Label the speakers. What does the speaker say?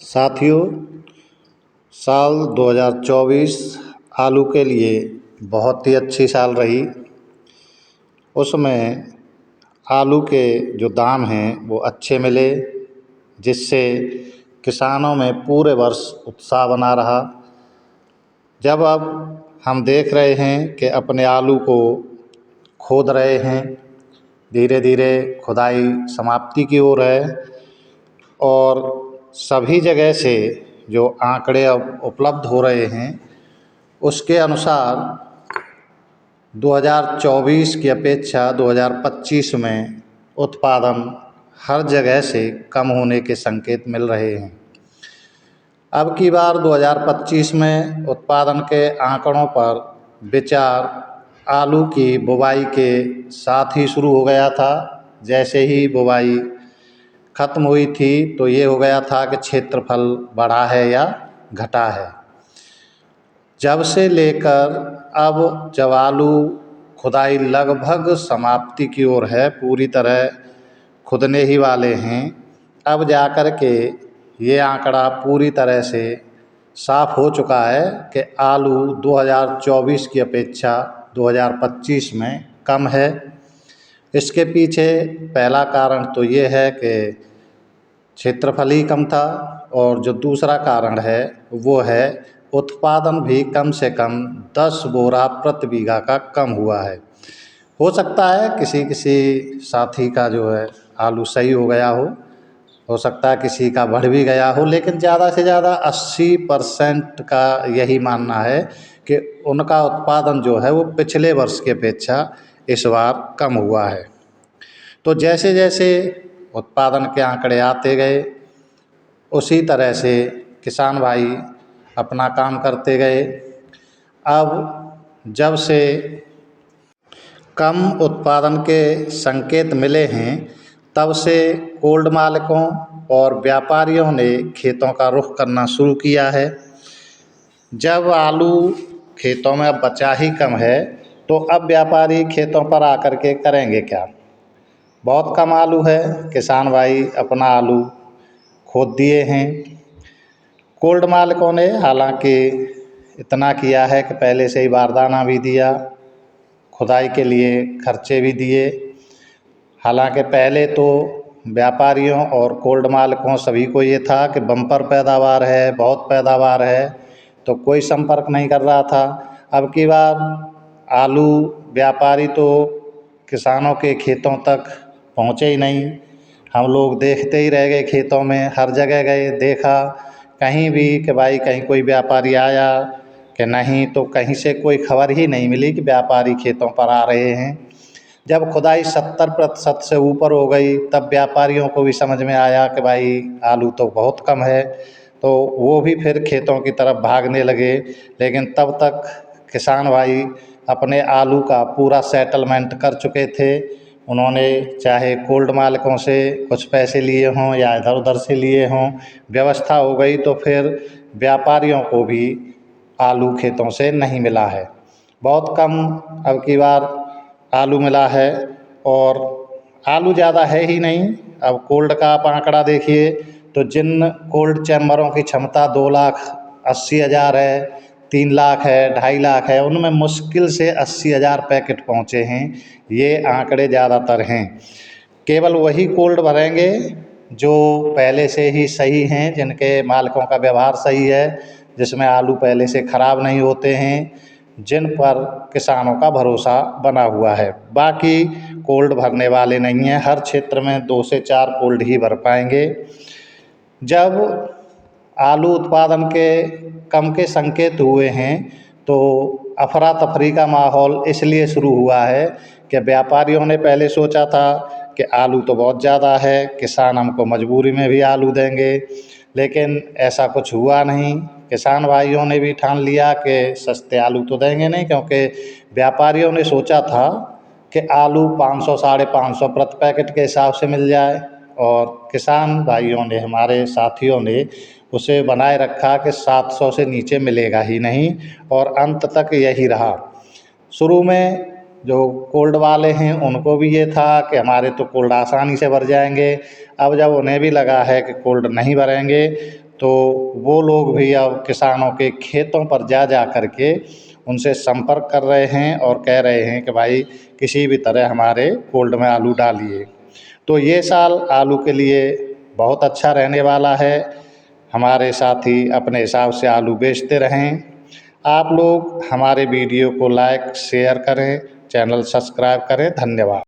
Speaker 1: साथियों, साल 2024 आलू के लिए बहुत ही अच्छी साल रही। उसमें आलू के जो दाम हैं वो अच्छे मिले, जिससे किसानों में पूरे वर्ष उत्साह बना रहा। जब अब हम देख रहे हैं कि अपने आलू को खोद रहे हैं, धीरे धीरे खुदाई समाप्ति की ओर है और सभी जगह से जो आंकड़े अब उपलब्ध हो रहे हैं उसके अनुसार 2024 की अपेक्षा 2025 में उत्पादन हर जगह से कम होने के संकेत मिल रहे हैं। अब की बार 2025 में उत्पादन के आंकड़ों पर विचार आलू की बुवाई के साथ ही शुरू हो गया था। जैसे ही बुवाई खत्म हुई थी तो ये हो गया था कि क्षेत्रफल बढ़ा है या घटा है। जब से लेकर अब जब आलू खुदाई लगभग समाप्ति की ओर है, पूरी तरह खुदने ही वाले हैं, अब जाकर के ये आंकड़ा पूरी तरह से साफ हो चुका है कि आलू 2024 की अपेक्षा 2025 में कम है। इसके पीछे पहला कारण तो ये है कि क्षेत्रफल ही कम था और जो दूसरा कारण है वो है उत्पादन भी कम से कम 10 बोरा प्रति बीघा का कम हुआ है। हो सकता है किसी किसी साथी का जो है आलू सही हो गया हो सकता है किसी का बढ़ भी गया हो, लेकिन ज़्यादा से ज़्यादा 80% का यही मानना है कि उनका उत्पादन जो है वो पिछले वर्ष की अपेक्षा इस बार कम हुआ है। तो जैसे जैसे उत्पादन के आंकड़े आते गए उसी तरह से किसान भाई अपना काम करते गए। अब जब से कम उत्पादन के संकेत मिले हैं तब से कोल्ड मालिकों और व्यापारियों ने खेतों का रुख करना शुरू किया है। जब आलू खेतों में अब बचा ही कम है तो अब व्यापारी खेतों पर आकर के करेंगे क्या। बहुत कम आलू है, किसान भाई अपना आलू खोद दिए हैं। कोल्ड मालिकों ने हालांकि इतना किया है कि पहले से ही बारदाना भी दिया, खुदाई के लिए खर्चे भी दिए। हालांकि पहले तो व्यापारियों और कोल्ड मालिकों सभी को ये था कि बम्पर पैदावार है, बहुत पैदावार है, तो कोई संपर्क नहीं कर रहा था। अब की बार आलू व्यापारी तो किसानों के खेतों तक पहुँचे ही नहीं। हम लोग देखते ही रह गए, खेतों में हर जगह गए, देखा कहीं भी कि भाई कहीं कोई व्यापारी आया कि नहीं, तो कहीं से कोई खबर ही नहीं मिली कि व्यापारी खेतों पर आ रहे हैं। जब खुदाई 70% से ऊपर हो गई तब व्यापारियों को भी समझ में आया कि भाई आलू तो बहुत कम है, तो वो भी फिर खेतों की तरफ भागने लगे। लेकिन तब तक किसान भाई अपने आलू का पूरा सेटलमेंट कर चुके थे। उन्होंने चाहे कोल्ड मालिकों से कुछ पैसे लिए हों या इधर उधर से लिए हों, व्यवस्था हो गई तो फिर व्यापारियों को भी आलू खेतों से नहीं मिला है। बहुत कम अब की बार आलू मिला है और आलू ज़्यादा है ही नहीं। अब कोल्ड का आप आंकड़ा देखिए तो जिन कोल्ड चैम्बरों की क्षमता 2,80,000 है, 3 लाख है, 2.5 लाख है, उनमें मुश्किल से 80,000 पैकेट पहुँचे हैं। ये आंकड़े ज़्यादातर हैं। केवल वही कोल्ड भरेंगे जो पहले से ही सही हैं, जिनके मालिकों का व्यवहार सही है, जिसमें आलू पहले से ख़राब नहीं होते हैं, जिन पर किसानों का भरोसा बना हुआ है। बाकी कोल्ड भरने वाले नहीं हैं। हर क्षेत्र में 2 से 4 कोल्ड ही भर पाएंगे। जब आलू उत्पादन के कम के संकेत हुए हैं तो अफरा तफरी का माहौल इसलिए शुरू हुआ है कि व्यापारियों ने पहले सोचा था कि आलू तो बहुत ज़्यादा है, किसान हमको मजबूरी में भी आलू देंगे, लेकिन ऐसा कुछ हुआ नहीं। किसान भाइयों ने भी ठान लिया कि सस्ते आलू तो देंगे नहीं, क्योंकि व्यापारियों ने सोचा था कि आलू 500 साढ़े 500 प्रति पैकेट के हिसाब से मिल जाए, और किसान भाइयों ने, हमारे साथियों ने उसे बनाए रखा कि 700 से नीचे मिलेगा ही नहीं, और अंत तक यही रहा। शुरू में जो कोल्ड वाले हैं उनको भी ये था कि हमारे तो कोल्ड आसानी से भर जाएंगे। अब जब उन्हें भी लगा है कि कोल्ड नहीं भरेंगे तो वो लोग भी अब किसानों के खेतों पर जा कर के उनसे संपर्क कर रहे हैं और कह रहे हैं कि भाई किसी भी तरह हमारे कोल्ड में आलू डालिए। तो ये साल आलू के लिए बहुत अच्छा रहने वाला है। हमारे साथी अपने हिसाब से आलू बेचते रहें। आप लोग हमारे वीडियो को लाइक शेयर करें, चैनल सब्सक्राइब करें। धन्यवाद।